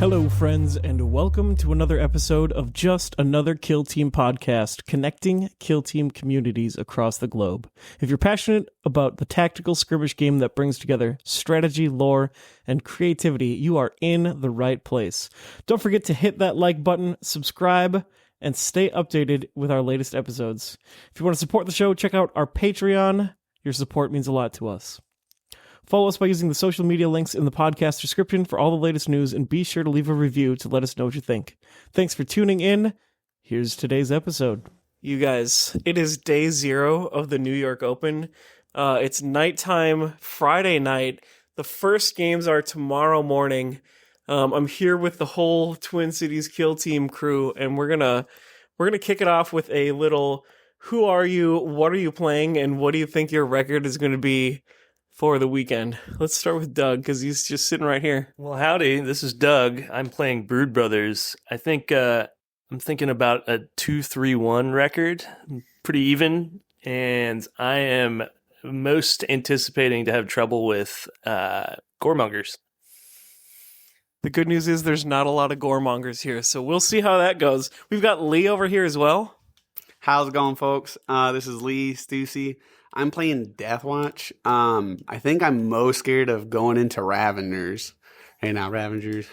Hello, friends, and welcome to another episode of Just Another Kill Team podcast, connecting kill team communities across the globe. If you're passionate about the tactical skirmish game that brings together strategy, lore, and creativity, you are in the right place. Don't forget to hit that like button, subscribe, and stay updated with our latest episodes. If you want to support the show, check out our Patreon. Your support means a lot to us. Follow us by using the social media links in the podcast description for all the latest news, and be sure to leave a review to let us know what you think. Thanks for tuning in. Here's today's episode. You guys, it is day 0 of the New York Open. It's nighttime, Friday night. The first games are tomorrow morning. I'm here with the whole Twin Cities Kill Team crew, and we're gonna kick it off with a little "Who are you? What are you playing? And what do you think your record is going to be for the weekend?" Let's start with Doug, because he's just sitting right here. Well, howdy. This is Doug. I'm playing Brood Brothers. I think I'm thinking about a 2-3-1 record, pretty even, and I am most anticipating to have trouble with goremongers. The good news is there's not a lot of goremongers here, so we'll see how that goes. We've got Lee over here as well. How's it going, folks? This is Lee Stussy. I'm playing Deathwatch. I think I'm most scared of going into Raveners right now. Raveners.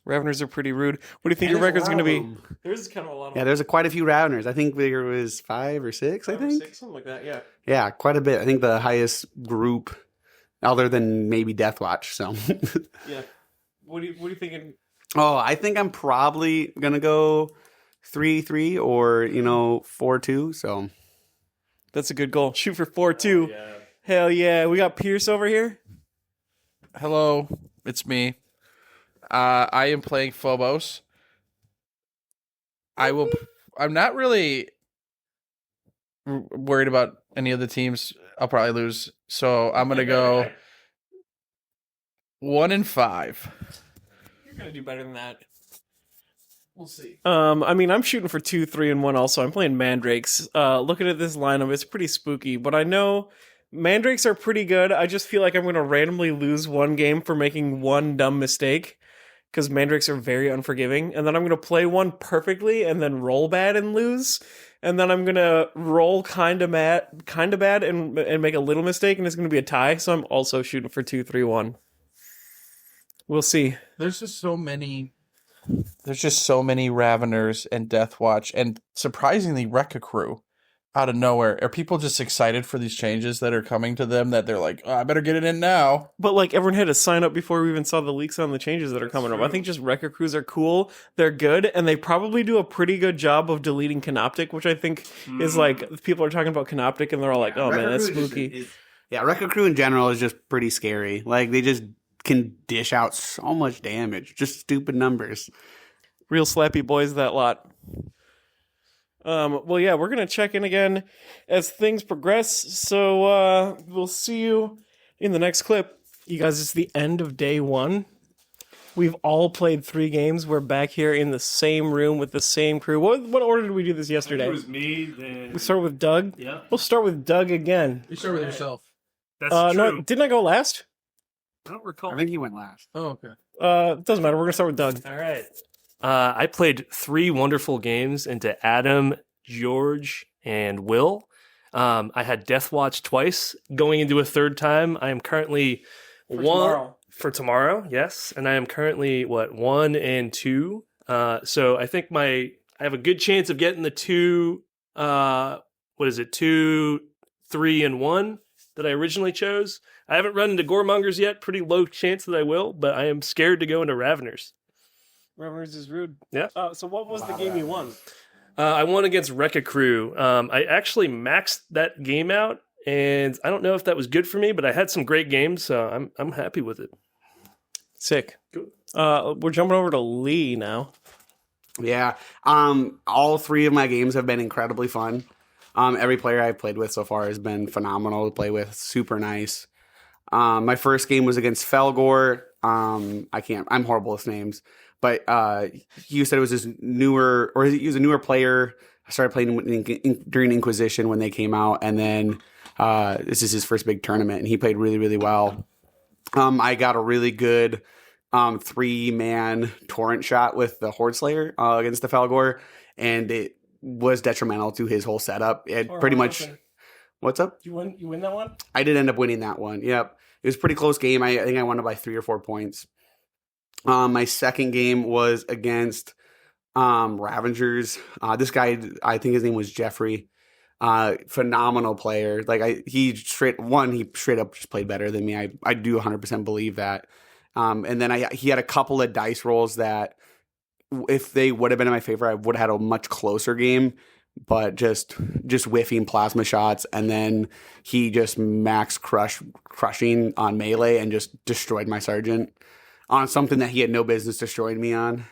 Raveners are pretty rude. What do you think your record's going to be? There's kind of a lot. Yeah, there's quite a few Raveners. I think there was 5 or 6. I think 6, something like that. Yeah. Yeah, quite a bit. I think the highest group, other than maybe Deathwatch. So. Yeah. What are you thinking? Oh, I think I'm probably gonna go 3-3 or 4-2. So. That's a good goal. Shoot for 4-2. Yeah. Hell yeah. We got Pierce over here. Hello, it's me. I am playing Phobos. I'm not really worried about any of the teams. I'll probably lose. So I'm going to go 1-5. You're going to do better than that. We'll see. I'm shooting for 2-3-1 also. I'm playing Mandrakes. Looking at this lineup, it's pretty spooky, but I know Mandrakes are pretty good. I just feel like I'm going to randomly lose one game for making one dumb mistake, because Mandrakes are very unforgiving, and then I'm going to play one perfectly and then roll bad and lose, and then I'm going to roll kind of bad and make a little mistake, and it's going to be a tie, so I'm also shooting for 2-3-1. We'll see. There's just so many Raveners and Deathwatch, and surprisingly Rekka Crew out of nowhere. Are people just excited for these changes that are coming to them that they're like, oh, I better get it in now? But everyone had to sign up before we even saw the leaks on the changes that are coming up. I think just Rekka Crews are cool. They're good, and they probably do a pretty good job of deleting Canoptic, which I think is people are talking about Canoptic and they're all like, oh man, that's spooky. Rekka Crew in general is just pretty scary. They just can dish out so much damage. Just stupid numbers. Real slappy boys, that lot. Well, yeah, we're going to check in again as things progress. So we'll see you in the next clip. You guys, it's the end of day 1. We've all played 3 games. We're back here in the same room with the same crew. What order did we do this yesterday? It was me, then... We start with Doug? Yeah. We'll start with Doug again. You start with yourself. That's true. No, didn't I go last? I don't recall. I think he went last. Oh, okay. It doesn't matter. We're going to start with Doug. All right. I played 3 wonderful games into Adam, George, and Will. I had Deathwatch twice. Going into a third time, I am currently for tomorrow, yes, and I am currently 1-2. So I think I have a good chance of getting the 2. 2-3-1 that I originally chose. I haven't run into Goremongers yet. Pretty low chance that I will, but I am scared to go into Raveners. Raveners is rude. Yeah. So what was the game you won? I won against Rekka Crew. I actually maxed that game out, and I don't know if that was good for me, but I had some great games, so I'm happy with it. Sick. We're jumping over to Lee now. Yeah. All 3 of my games have been incredibly fun. Every player I've played with so far has been phenomenal to play with. Super nice. My first game was against Felgor. I'm horrible with names, but you said it was he was a newer player. I started playing during Inquisition when they came out, and then this is his first big tournament, and he played really, really well. I got a really good 3-man torrent shot with the Horde Slayer against the Falgor, and it was detrimental to his whole setup. It pretty much. What's up? You win that one? I did end up winning that one. Yep. It was a pretty close game. I think I won it by 3 or 4 points. My second game was against Ravengers. This guy, I think his name was Jeffrey. Phenomenal player. Like he straight up just played better than me. I do 100% believe that. And then he had a couple of dice rolls that if they would have been in my favor, I would have had a much closer game. But just whiffing plasma shots, and then he just max crushing on melee and just destroyed my sergeant on something that he had no business destroying me on.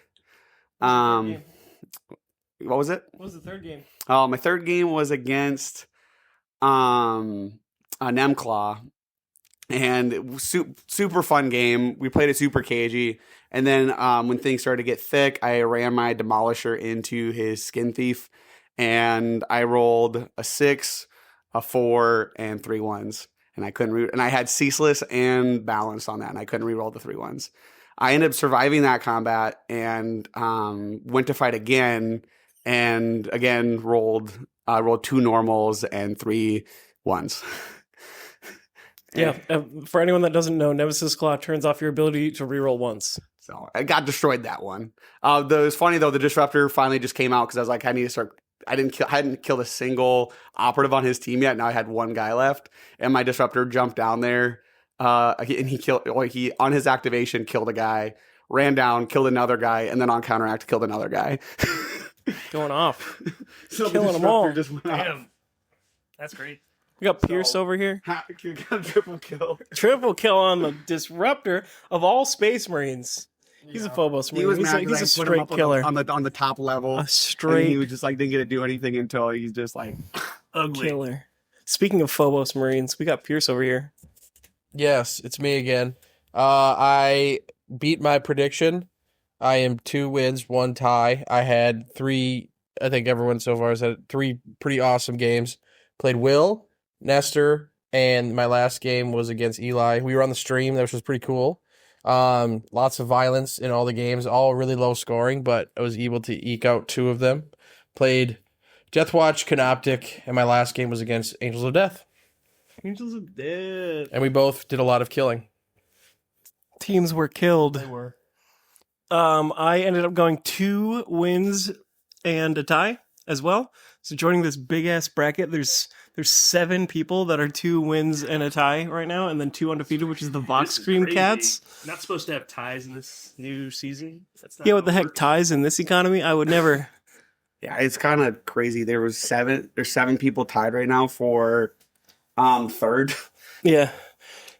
What was it? What was the third game? Oh, my third game was against Nemclaw, and it was super fun game. We played it super cagey, and then when things started to get thick, I ran my Demolisher into his Skin Thief. And I rolled a 6, a 4, and 3 1s. And I couldn't and I had Ceaseless and Balance on that, and I couldn't reroll the 3 1s. I ended up surviving that combat and went to fight again, and again rolled 2 normals and 3 1s. Yeah, for anyone that doesn't know, Nemesis Claw turns off your ability to reroll once. So I got destroyed that one. It was funny though, the Disruptor finally just came out because I was like, I need to start. I hadn't killed a single operative on his team yet. Now I had 1 guy left, and my Disruptor jumped down there, and he on his activation killed a guy, ran down, killed another guy, and then on counteract killed another guy. Going off, So killing them all. just went off. Damn. That's great. We got Pierce over here. Got a triple kill. Triple kill on the Disruptor of all Space Marines. He's a Phobos Marine. He was He's mad a 'cause I put him straight up killer. on the top level. A And straight he was just like didn't get to do anything until he's just like Ugly. killer. Speaking of Phobos Marines, we got Pierce over here. Yes, it's me again. I beat my prediction. I am 2 wins, 1 tie. I had 3. I think everyone so far has had 3 pretty awesome games. Played Will, Nestor, and my last game was against Eli. We were on the stream, which was pretty cool. Lots of violence in all the games, all really low scoring, but I was able to eke out 2 of them. Played Deathwatch, Canoptic, and my last game was against Angels of Death. Angels of Death. And we both did a lot of killing. Teams were killed. They were. I ended up going 2 wins and a tie as well. So joining this big ass bracket, there's 7 people that are 2 wins and a tie right now, and then 2 undefeated, which is the Vox This is Scream crazy. Cats. Not supposed to have ties in this new season. That's not Yeah, how what the it heck, works. ties in this economy? I would never. yeah, it's kind of crazy. There's 7 people tied right now for third. Yeah.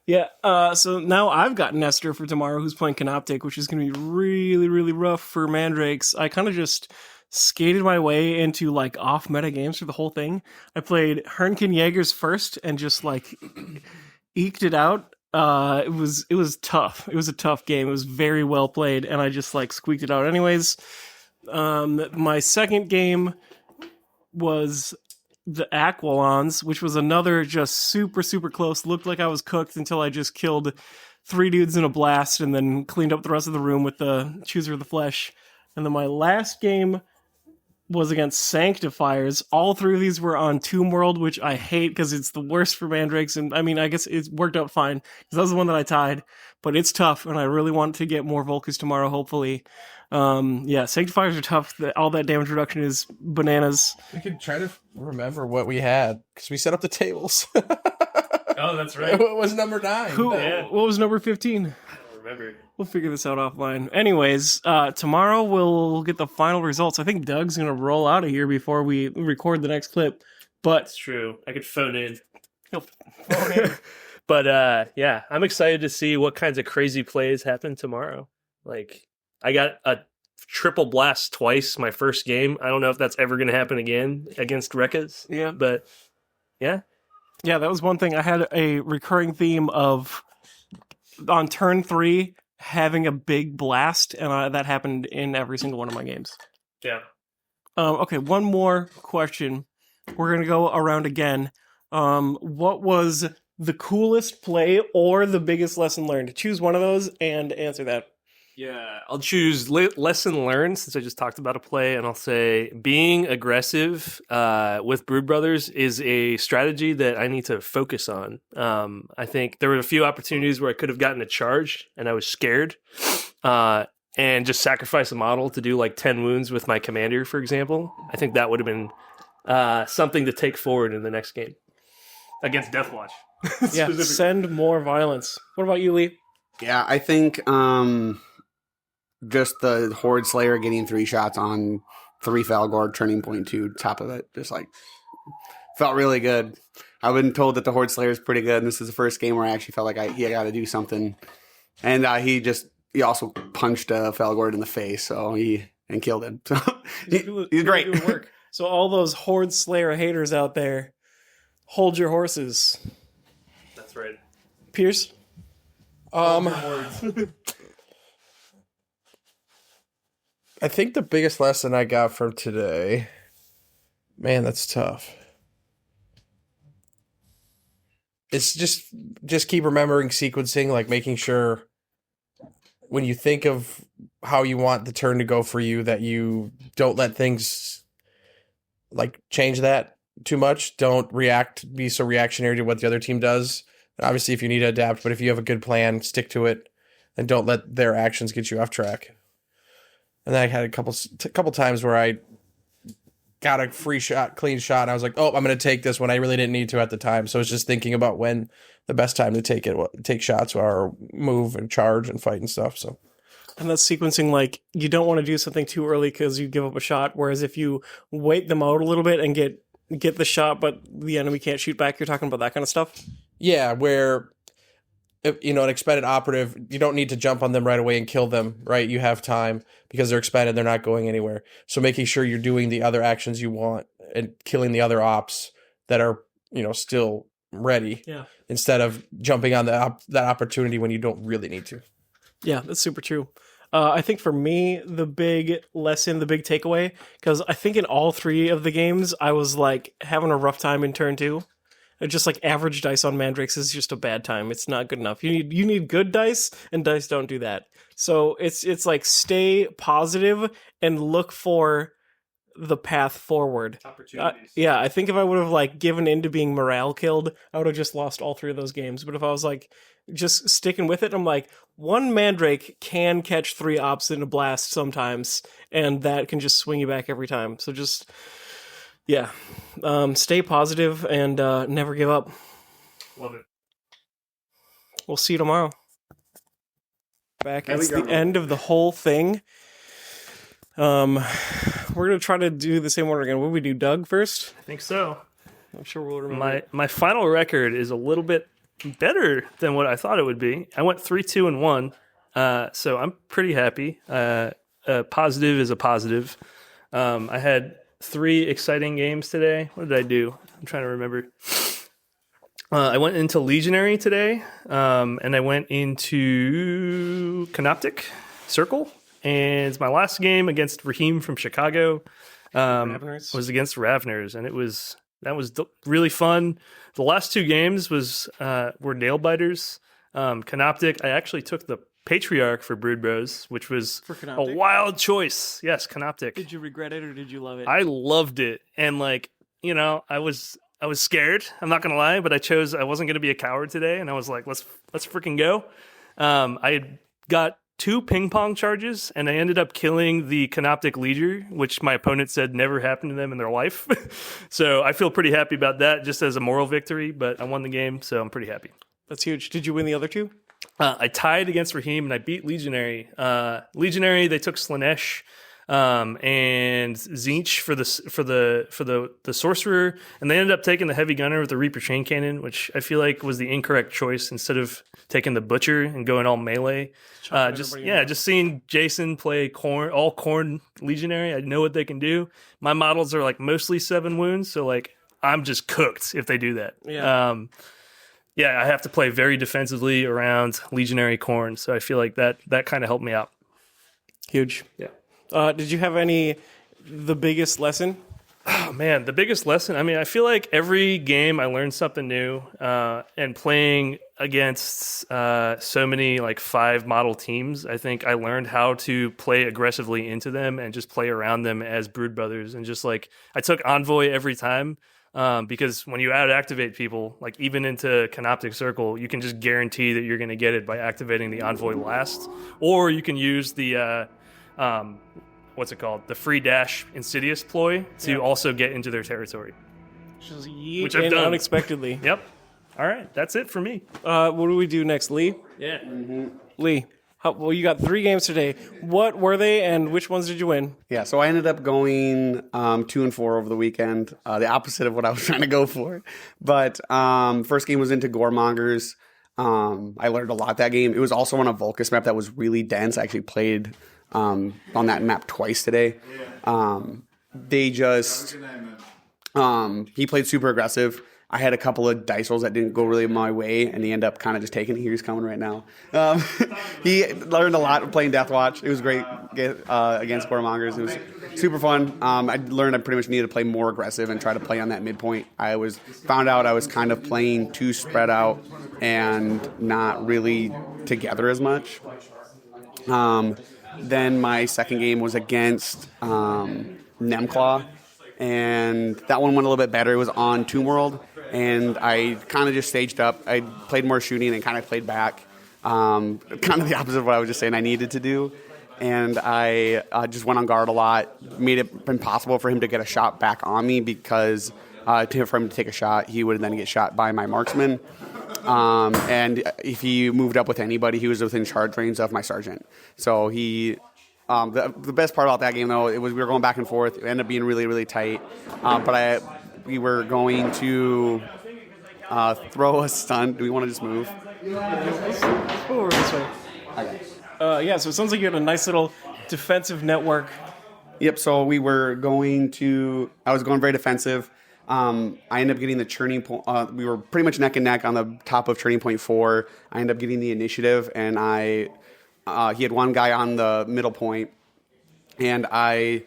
Yeah, so now I've got Nestor for tomorrow, who's playing Canoptic, which is going to be really, really rough for Mandrakes. I kind of just skated my way into, like, off-meta games for the whole thing. I played Hernkin Jaegers first and just, like, eked it out. It was tough. It was a tough game. It was very well played, and I just, like, squeaked it out anyways. My second game was the Aquilons, which was another just super, super close. Looked like I was cooked until I just killed 3 dudes in a blast and then cleaned up the rest of the room with the Chooser of the Flesh. And then my last game was against Sanctifiers. All 3 of these were on Tomb World, which I hate because it's the worst for Mandrakes. And I mean, I guess it worked out fine because that was the one that I tied. But it's tough, and I really want to get more Volcus tomorrow, hopefully. Yeah, Sanctifiers are tough. All that damage reduction is bananas. We could try to remember what we had, because we set up the tables. Oh, that's right. What was number 9? Who? Yeah. What was number 15? I don't remember. We'll figure this out offline. Anyways, tomorrow we'll get the final results. I think Doug's going to roll out of here before we record the next clip. But That's true. I could phone in. He'll- But yeah, I'm excited to see what kinds of crazy plays happen tomorrow. Like, I got a triple blast twice my first game. I don't know if that's ever going to happen again against Rekkas. yeah. But yeah, Yeah, that was one thing. I had a recurring theme of on turn 3 having a big blast, and that happened in every single one of my games. yeah. Okay, one more question. We're gonna go around again. What was the coolest play or the biggest lesson learned? Choose one of those and answer that. Yeah, I'll choose lesson learned since I just talked about a play, and I'll say being aggressive with Brood Brothers is a strategy that I need to focus on. I think there were a few opportunities where I could have gotten a charge, and I was scared, and just sacrifice a model to do like 10 wounds with my commander, for example. I think that would have been something to take forward in the next game against Deathwatch. Yeah, send more violence. What about you, Lee? Yeah, I think just the Horde Slayer getting 3 shots on 3 Falgor, turning point 2, top of it, just like felt really good. I've been told that the Horde Slayer is pretty good, and this is the first game where I actually felt like he got to do something. And he also punched Falgor in the face, and killed him. So he's great. Doing work. So all those Horde Slayer haters out there, hold your horses. That's right. Pierce? I think the biggest lesson I got from today, man, that's tough. It's just keep remembering sequencing, like making sure when you think of how you want the turn to go for you, that you don't let things like change that too much. Don't be so reactionary to what the other team does. Obviously, if you need to adapt, but if you have a good plan, stick to it, and don't let their actions get you off track. And then I had a couple times where I got a clean shot, and I was like, "Oh, I'm going to take this," when I really didn't need to at the time. So it's just thinking about when the best time to take shots or move and charge and fight and stuff. So. And that's sequencing, like, you don't want to do something too early because you give up a shot, whereas if you wait them out a little bit and get the shot, but the enemy can't shoot back, you're talking about that kind of stuff? Yeah, where, an expended operative, you don't need to jump on them right away and kill them, right? You have time because they're expended, they're not going anywhere. So making sure you're doing the other actions you want and killing the other ops that are, still ready, instead of jumping on that opportunity when you don't really need to. Yeah, that's super true. I think for me, the big lesson, the big takeaway, because I think in all 3 of the games, I was like having a rough time in turn 2. Just like average dice on Mandrakes is just a bad time. It's not good enough. You need good dice, and dice don't do that. So it's like stay positive and look for the path forward. Opportunities. Yeah, I think if I would have like given in to being morale killed, I would have just lost all 3 of those games. But if I was like just sticking with it, I'm like, one Mandrake can catch 3 ops in a blast sometimes, and that can just swing you back every time. So just, yeah, stay positive and never give up. Love it. We'll see you tomorrow. It's the end of the whole thing. We're going to try to do the same order again. What do we do, Doug first? I think so. I'm sure we'll remember. My final record is a little bit better than what I thought it would be. I went 3-2-1, so I'm pretty happy. Positive is a positive. I had 3 exciting games today. What did I do? I'm trying to remember. I went into Legionary today, and I went into Canoptic Circle, and my last game against Raheem from Chicago was against Ravners, and that was really fun. The last 2 games were nail biters. Canoptic, I actually took the Patriarch for Brood Bros, which was a wild choice. Yes, Canoptic. Did you regret it or did you love it? I loved it, and I was scared. I'm not gonna lie, but I wasn't gonna be a coward today, and I was like, let's freaking go. I had got 2 ping pong charges, and I ended up killing the Canoptic Leader, which my opponent said never happened to them in their life. So I feel pretty happy about that, just as a moral victory, but I won the game, so I'm pretty happy. That's huge. Did you win the other 2? I tied against Raheem, and I beat Legionary. Legionary, they took Slanesh and Zinch for the Sorcerer, and they ended up taking the Heavy Gunner with the Reaper Chain Cannon, which I feel like was the incorrect choice instead of taking the Butcher and going all melee. Just seeing Jason play all Corn Legionary, I know what they can do. My models are like mostly 7 wounds, so like I'm just cooked if they do that. I have to play very defensively around Legionary Corn, so I feel like that kind of helped me out. Huge. Yeah. Did you have the biggest lesson? Oh man, the biggest lesson. I mean, I feel like every game I learned something new, and playing against so many like 5 model teams, I think I learned how to play aggressively into them and just play around them as Brood Brothers. And just like I took Envoy every time, because when you activate people, like even into Canoptic Circle, you can just guarantee that you're going to get it by activating the Envoy last, or you can use the what's it called? The free dash Insidious ploy to also get into their territory. Just Which I've done. unexpectedly. Yep. All right. That's it for me. What do we do next, Lee? Yeah. Lee, well, you got 3 games today. What were they, and which ones did you win? Yeah, so I ended up going 2-4 over the weekend, the opposite of what I was trying to go for. But first game was into Goremongers. I learned a lot that game. It was also on a Vulcus map that was really dense. I actually played on that map twice today. They just he played super aggressive. I had a couple of dice rolls that didn't go really my way, and he ended up kind of just taking it. He's coming right now. He learned a lot playing Deathwatch. It was great against Goremongers. It was super fun. I learned I pretty much needed to play more aggressive and try to play on that midpoint. I found out I was kind of playing too spread out and not really together as much. Then my second game was against Nemclaw, and that one went a little bit better. It was on Tomb World, and I kind of just staged up. I played more shooting and kind of played back, kind of the opposite of what I was just saying I needed to do. And I just went on guard a lot, made it impossible for him to get a shot back on me because for him to take a shot, he would then get shot by my marksman. And if he moved up with anybody, he was within charge range of my sergeant. So he, the best part about that game though, we were going back and forth. It ended up being really, really tight. But we were going to throw a stun. Do we want to just move? Over this way. Okay. Yeah, so it sounds like you had a nice little defensive network. Yep. So I was going very defensive. I ended up getting the churning point. We were pretty much neck and neck on the top of turning point 4. I ended up getting the initiative, and he had one guy on the middle point, and I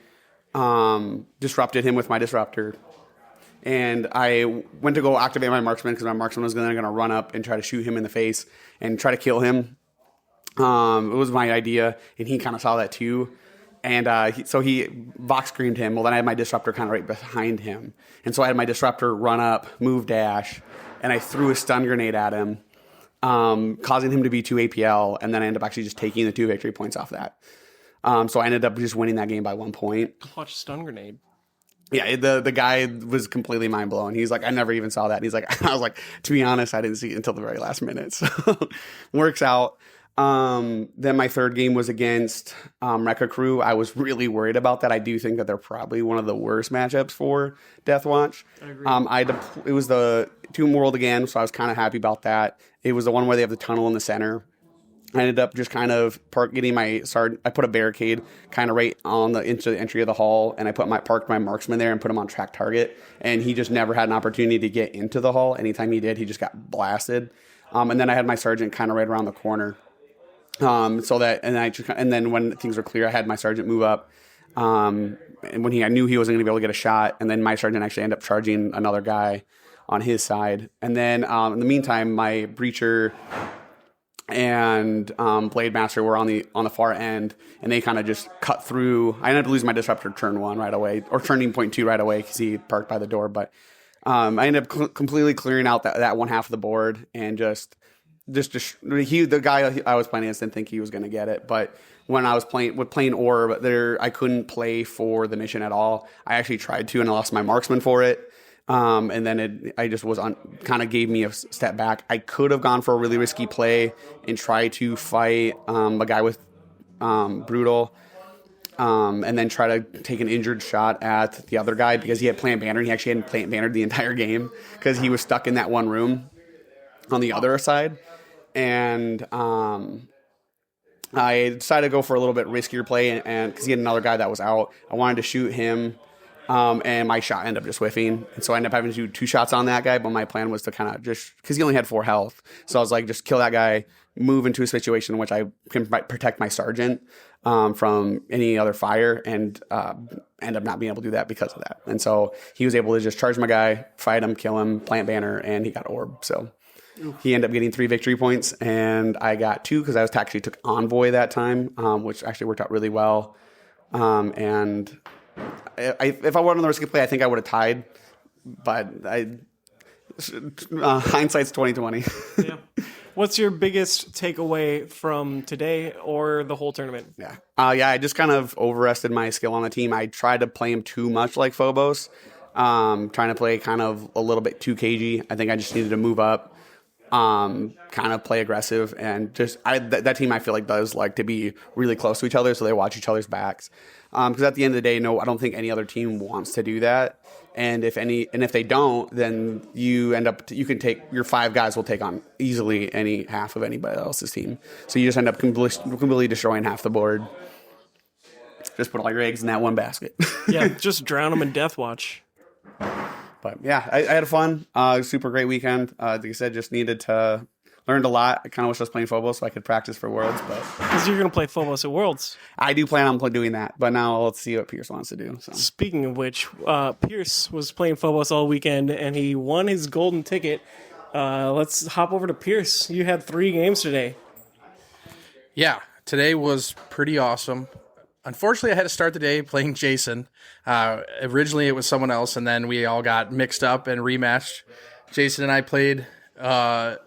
disrupted him with my disruptor. And I went to go activate my marksman because my marksman was going to run up and try to shoot him in the face and try to kill him. It was my idea, and he kind of saw that too. And so he Vox screamed him. Well, then I had my disruptor kind of right behind him. And so I had my disruptor run up, move dash, and I threw a stun grenade at him, causing him to be 2 APL. And then I ended up actually just taking the 2 victory points off that. So I ended up just winning that game by 1 point. Watch stun grenade. Yeah, the guy was completely mind blown. He's like, I never even saw that. And he's like, I was like, to be honest, I didn't see it until the very last minute. So works out. Then my third game was against Rekka Crew. I was really worried about that. I do think that they're probably one of the worst matchups for Deathwatch. I agree. It was the Tomb World again, so I was kind of happy about that. It was the one where they have the tunnel in the center. I ended up just kind of getting my I put a barricade kind of right on into the entry of the hall, and I parked my marksman there and put him on track target. And he just never had an opportunity to get into the hall. Anytime he did, he just got blasted. And then I had my sergeant kind of right around the corner. And then when things were clear, I had my sergeant move up. And when I knew he wasn't going to be able to get a shot, and then my sergeant actually ended up charging another guy on his side. And then in the meantime, my breacher and Blade Master were on the far end, and they kind of just cut through. I ended up losing my disruptor turn 1 right away, or turning point 2 right away because he parked by the door. But I ended up completely clearing out that one half of the board, and the guy I was playing against didn't think he was going to get it. But when I was playing Orb, I couldn't play for the mission at all. I actually tried to, and I lost my marksman for it. And then I just kind of gave me a step back. I could have gone for a really risky play and try to fight a guy with Brutal, and then try to take an injured shot at the other guy because he had Plant Banner. He actually hadn't Plant Bannered the entire game because he was stuck in that one room on the other side. And I decided to go for a little bit riskier play, and because he had another guy that was out, I wanted to shoot him And my shot ended up just whiffing. And so I ended up having to do 2 shots on that guy. But my plan was to kind of just, because he only had 4 health. So I was like, just kill that guy, move into a situation in which I can protect my sergeant from any other fire, and end up not being able to do that because of that. And so he was able to just charge my guy, fight him, kill him, plant banner, and he got orb. So he ended up getting 3 victory points, and I got 2 because I actually took Envoy that time, which actually worked out really well. And if I were on the risky play, I think I would have tied, but hindsight's 2020. Yeah. What's your biggest takeaway from today or the whole tournament? Yeah. I just kind of overestimated my skill on the team. I tried to play him too much like Phobos, trying to play kind of a little bit too cagey. I think I just needed to move up, kind of play aggressive, and just that team I feel like does like to be really close to each other, so they watch each other's backs. Because at the end of the day, no, I don't think any other team wants to do that. And if they don't, then you can take your 5 guys will take on easily any half of anybody else's team. So you just end up completely destroying half the board. Just put all your eggs in that one basket. Yeah, just drown them in Death Watch. But yeah, I had fun. Super great weekend. Like I said, just learned a lot. I kind of wish I was playing Phobos so I could practice for Worlds, but because you're going to play Phobos at Worlds. I do plan on doing that. But now let's see what Pierce wants to do. So. Speaking of which, Pierce was playing Phobos all weekend, and he won his golden ticket. Let's hop over to Pierce. You had 3 games today. Yeah, today was pretty awesome. Unfortunately, I had to start the day playing Jason. Originally, it was someone else, and then we all got mixed up and rematched. Jason and I played a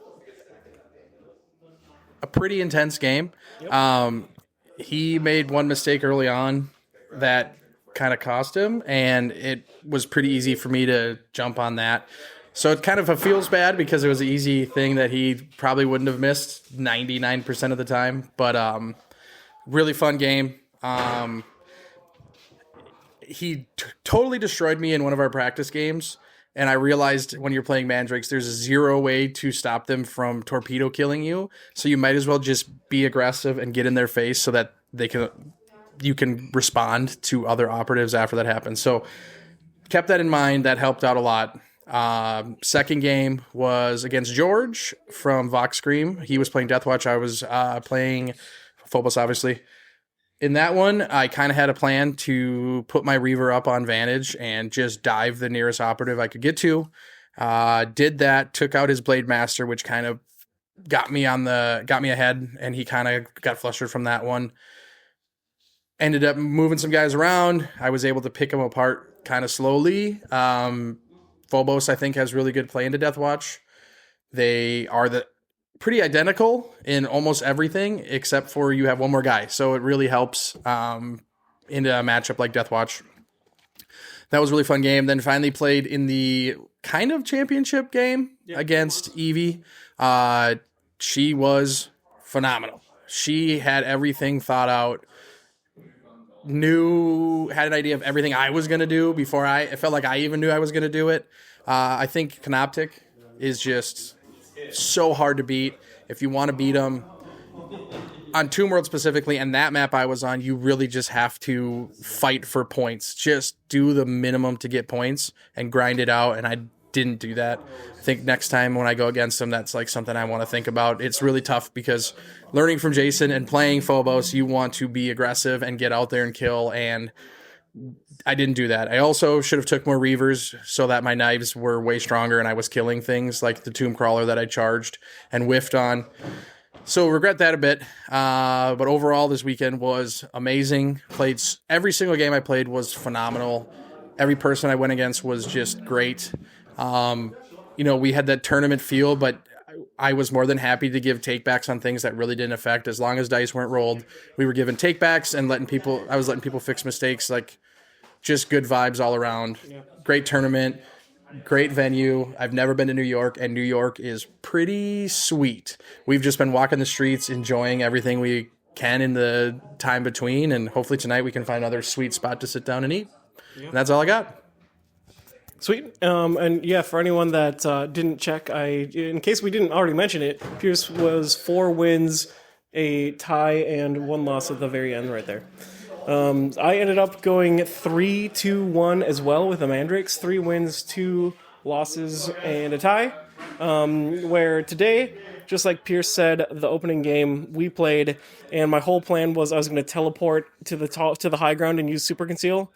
pretty intense game. Yep. He made one mistake early on that kind of cost him, and it was pretty easy for me to jump on that. So it kind of feels bad because it was an easy thing that he probably wouldn't have missed 99% of the time. But really fun game. He totally destroyed me in one of our practice games. And I realized when you're playing Mandrakes, there's 0 way to stop them from torpedo killing you. So you might as well just be aggressive and get in their face so that you can respond to other operatives after that happens. So kept that in mind. That helped out a lot. Second game was against George from Vox Scream. He was playing Deathwatch. I was playing Phobos, obviously. In that one, I kind of had a plan to put my Reaver up on Vantage and just dive the nearest operative I could get to. Did that, took out his Blade Master, which kind of got me ahead, and he kind of got flustered from that one. Ended up moving some guys around. I was able to pick them apart kind of slowly. Phobos, I think, has really good play into Deathwatch. They are pretty identical in almost everything, except for you have one more guy. So it really helps into a matchup like Deathwatch. That was a really fun game. Then finally played in the kind of championship game against Evie. She was phenomenal. She had everything thought out. Had an idea of everything I was going to do before it felt like I even knew I was going to do it. I think Canoptic is just so hard to beat. If you want to beat them on Tomb World specifically, and that map I was on, you really just have to fight for points. Just do the minimum to get points and grind it out, and I didn't do that. I think next time when I go against them, that's like something I want to think about. It's really tough because learning from Jason and playing Phobos, you want to be aggressive and get out there and kill, and I didn't do that. I also should have took more Reavers so that my knives were way stronger and I was killing things like the Tomb Crawler that I charged and whiffed on. So regret that a bit. But overall, this weekend was amazing. Played every single game I played was phenomenal. Every person I went against was just great. We had that tournament feel, but I was more than happy to give takebacks on things that really didn't affect. As long as dice weren't rolled, we were giving takebacks and I was letting people fix mistakes. Like, just good vibes all around. Yeah. Great tournament, great venue. I've never been to New York, and New York is pretty sweet. We've just been walking the streets, enjoying everything we can in the time between, and hopefully tonight we can find another sweet spot to sit down and eat. Yeah. And that's all I got. Sweet. And yeah, for anyone that didn't check, in case we didn't already mention it, Pierce was 4 wins, a tie, and 1 loss at the very end right there. I ended up going 3-2-1 as well with the Mandrakes. 3 wins, 2 losses, and a tie. Where today, just like Pierce said, the opening game we played, and my whole plan was I was going to teleport to the high ground and use Super Conceal.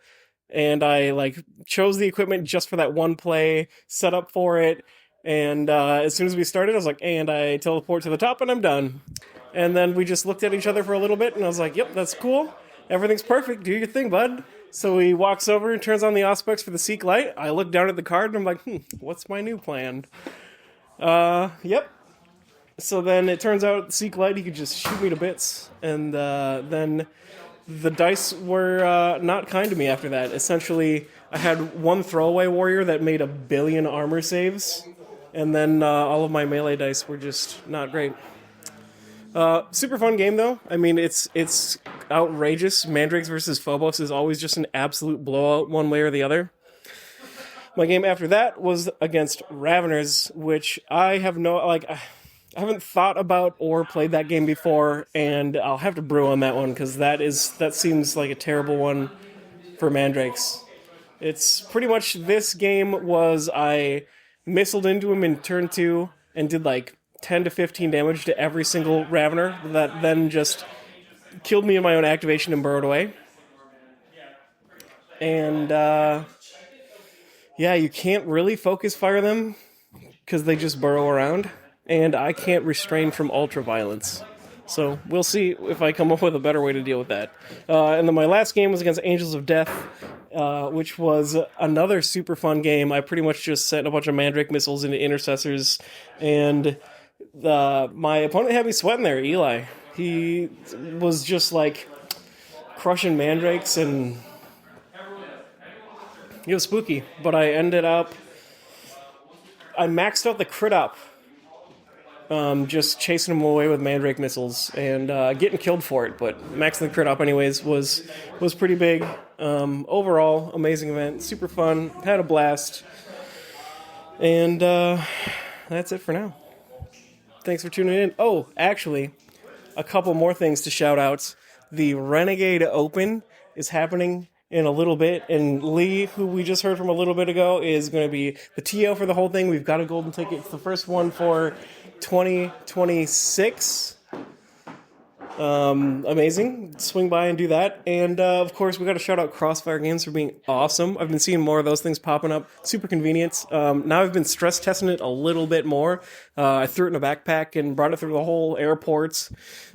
And I chose the equipment just for that one play, set up for it, and as soon as we started, I was like, and I teleport to the top, and I'm done. And then we just looked at each other for a little bit, and I was like, yep, that's cool. Everything's perfect. Do your thing, bud. So he walks over and turns on the Auspex for the Seek Light. I look down at the card, and I'm like, what's my new plan? Yep. So then it turns out Seek Light, he could just shoot me to bits. And then the dice were not kind to me after that. Essentially, I had one throwaway warrior that made 1 billion armor saves. And then all of my melee dice were just not great. Super fun game, though. I mean, it's outrageous. Mandrakes versus Phobos is always just an absolute blowout one way or the other. My game after that was against Raveners, which I have I haven't thought about or played that game before, and I'll have to brew on that one, because that seems like a terrible one for Mandrakes. It's pretty much, this game was I missiled into him in turn 2 and did 10 to 15 damage to every single Ravener that then just killed me in my own activation and burrowed away. And, you can't really focus fire them because they just burrow around. And I can't restrain from ultra-violence. So we'll see if I come up with a better way to deal with that. And then my last game was against Angels of Death, which was another super fun game. I pretty much just sent a bunch of Mandrake missiles into intercessors, and my opponent had me sweating there, Eli. He was just crushing Mandrakes, and it was spooky. But I maxed out the crit up, just chasing him away with Mandrake missiles and getting killed for it. But maxing the crit up anyways was pretty big. Overall, amazing event, super fun, had a blast, and that's it for now. Thanks for tuning in. Oh, actually, a couple more things to shout out. The Renegade Open is happening in a little bit, and Lee, who we just heard from a little bit ago, is going to be the TO for the whole thing. We've got a golden ticket. It's the first one for 2026. Amazing. Swing by and do that. And of course, we got to shout out Crossfire Games for being awesome. I've been seeing more of those things popping up. Super convenient. Now I've been stress testing it a little bit more. I threw it in a backpack and brought it through the whole airports.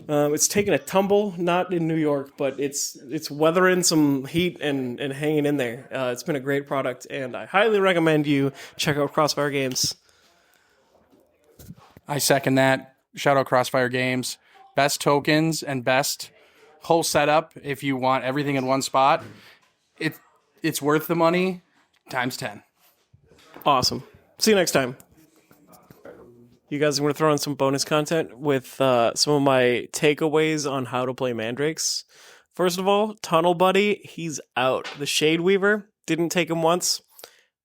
It's taken a tumble, not in New York, but it's weathering some heat and hanging in there. It's been a great product, and I highly recommend you check out Crossfire Games. I second that. Shout out Crossfire Games. Best tokens and best whole setup if you want everything in one spot. It's worth the money times 10. Awesome. See you next time. You guys want to throw in some bonus content with some of my takeaways on how to play Mandrakes. First of all, Tunnel Buddy, he's out. The Shade Weaver, didn't take him once.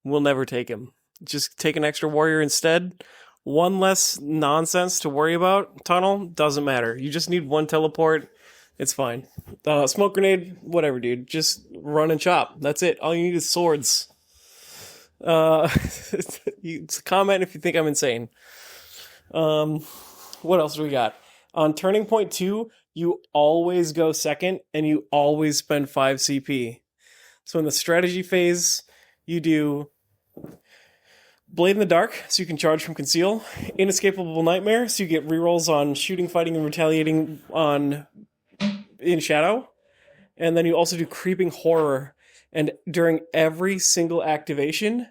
We'll never take him. Just take an extra warrior instead. One less nonsense to worry about. Tunnel, doesn't matter. You just need one teleport. It's fine. Smoke grenade, whatever, dude. Just run and chop. That's it. All you need is swords. Comment if you think I'm insane. What else do we got? On Turning Point 2, you always go second, and you always spend 5 CP. So in the strategy phase, you do Blade in the Dark, so you can charge from Conceal. Inescapable Nightmare, so you get rerolls on shooting, fighting, and retaliating in Shadow. And then you also do Creeping Horror. And during every single activation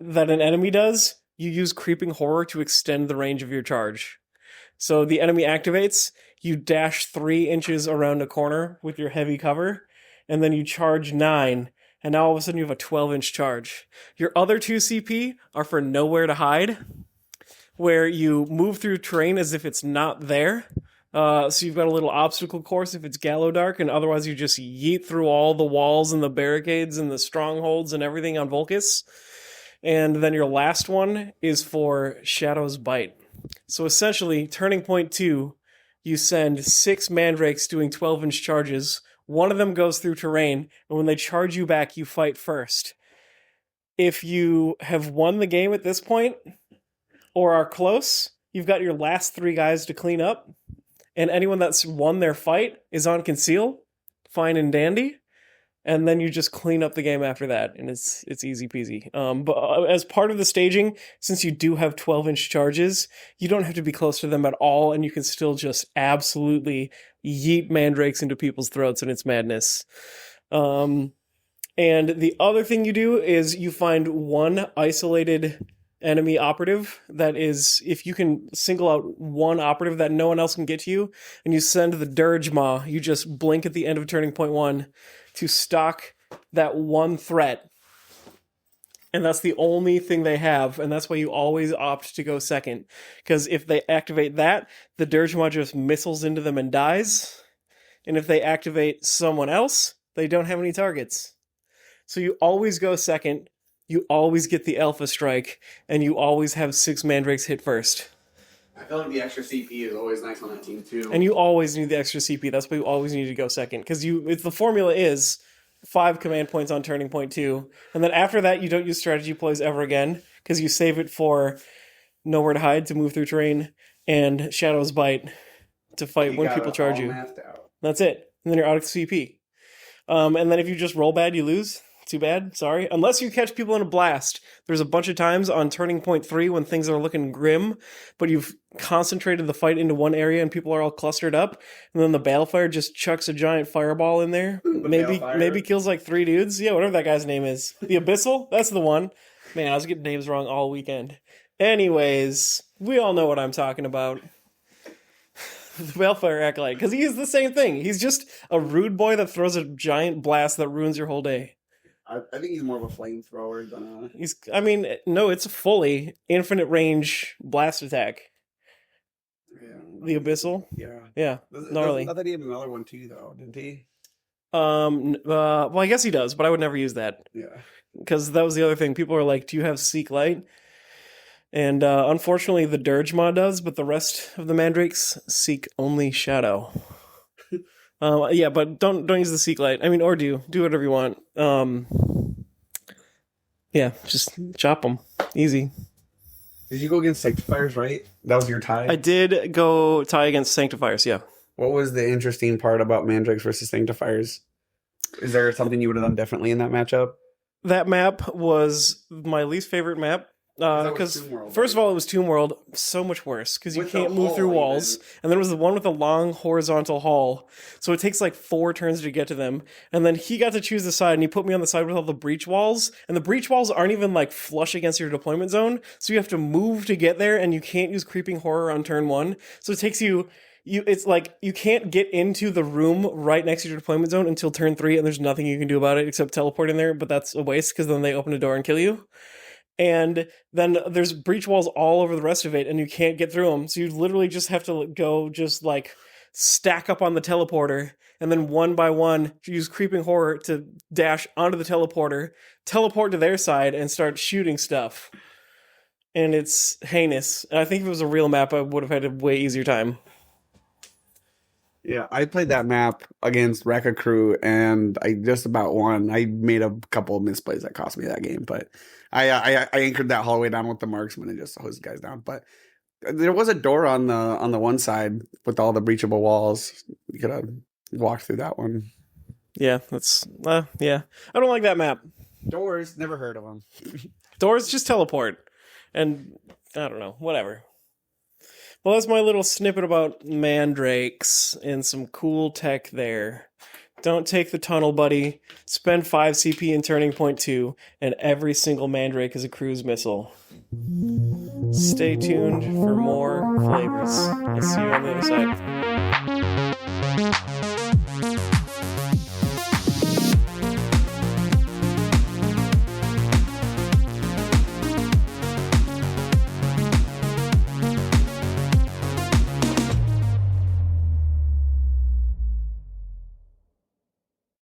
that an enemy does, you use Creeping Horror to extend the range of your charge. So the enemy activates, you dash 3 inches around a corner with your heavy cover, and then you charge 9. And now all of a sudden you have a 12-inch charge. Your other 2 CP are for Nowhere to Hide, where you move through terrain as if it's not there. So you've got a little obstacle course if it's Gallow Dark, and otherwise you just yeet through all the walls and the barricades and the strongholds and everything on Volcus. And then your last one is for Shadow's Bite. So essentially, Turning Point 2, you send 6 Mandrakes doing 12-inch charges, One of them goes through terrain, and when they charge you back, you fight first. If you have won the game at this point, or are close, you've got your last 3 guys to clean up, and anyone that's won their fight is on conceal, fine and dandy, and then you just clean up the game after that, and it's easy peasy. But as part of the staging, since you do have 12-inch charges, you don't have to be close to them at all, and you can still just absolutely yeet mandrakes into people's throats, and it's madness. And the other thing you do is you find one isolated enemy operative that is, if you can single out one operative that no one else can get to you, and you send the Dirge Maw, you just blink at the end of turning point 1 to stock that one threat. And that's the only thing they have, and that's why you always opt to go second. Because if they activate that, the Dirge Maw just missiles into them and dies. And if they activate someone else, they don't have any targets. So you always go second, you always get the Alpha Strike, and you always have 6 Mandrakes hit first. I feel like the extra CP is always nice on that team too. And you always need the extra CP. That's why you always need to go second. Because the formula is 5 command points on turning point 2. And then after that, you don't use strategy plays ever again. Because you save it for Nowhere to Hide to move through terrain and Shadow's Bite to fight when people charge you. That's it. And then you're out of CP. And then if you just roll bad, you lose. Too bad. Sorry. Unless you catch people in a blast. There's a bunch of times on turning point 3 when things are looking grim, but you've concentrated the fight into one area and people are all clustered up, and then the Balefire just chucks a giant fireball in there. Maybe kills like 3 dudes. Yeah, whatever that guy's name is. The Abyssal? That's the one. Man, I was getting names wrong all weekend. Anyways, we all know what I'm talking about. The Balefire Acolyte. Because he is the same thing. He's just a rude boy that throws a giant blast that ruins your whole day. I think he's more of a flamethrower than a... No, it's a fully infinite range blast attack. Yeah. The Abyssal? Yeah. Gnarly. I thought he had another one too, though, didn't he? Well, I guess he does, but I would never use that. Yeah. Because that was the other thing. People are like, do you have Seek Light? And unfortunately, the Dirge Maw does, but the rest of the Mandrakes seek only Shadow. Yeah, but don't use the Seek Light. I mean, or do whatever you want. Yeah, just chop them. Easy. Did you go against Sanctifiers, right? That was your tie? I did go tie against Sanctifiers, yeah. What was the interesting part about Mandrakes versus Sanctifiers? Is there something you would have done differently in that matchup? That map was my least favorite map. Because first of all, it was Tomb World, so much worse because you can't move through walls. And then it was the one with the long horizontal hall, so it takes like 4 turns to get to them. And then he got to choose the side, and he put me on the side with all the breach walls. And the breach walls aren't even like flush against your deployment zone, so you have to move to get there, and you can't use Creeping Horror on turn 1. So it takes it's like you can't get into the room right next to your deployment zone until turn 3, and there's nothing you can do about it except teleport in there. But that's a waste because then they open a door and kill you. And then there's breach walls all over the rest of it, and you can't get through them. So you literally just have to go just like stack up on the teleporter, and then one by one use Creeping Horror to dash onto the teleporter, teleport to their side, and start shooting stuff. And it's heinous. And I think if it was a real map, I would have had a way easier time. Yeah, I played that map against Wreck-A Crew, and I just about won. I made a couple of misplays that cost me that game, but I anchored that hallway down with the marksman and just hosed guys down. But there was a door on the one side with all the breachable walls. You could have walked through that one. Yeah, that's yeah. I don't like that map. Doors, never heard of them. Doors just teleport, and I don't know, whatever. Well, that's my little snippet about Mandrakes and some cool tech there. Don't take the tunnel, buddy. Spend 5 CP in turning point 2, and every single Mandrake is a cruise missile. Stay tuned for more flavors. I'll see you on the other side.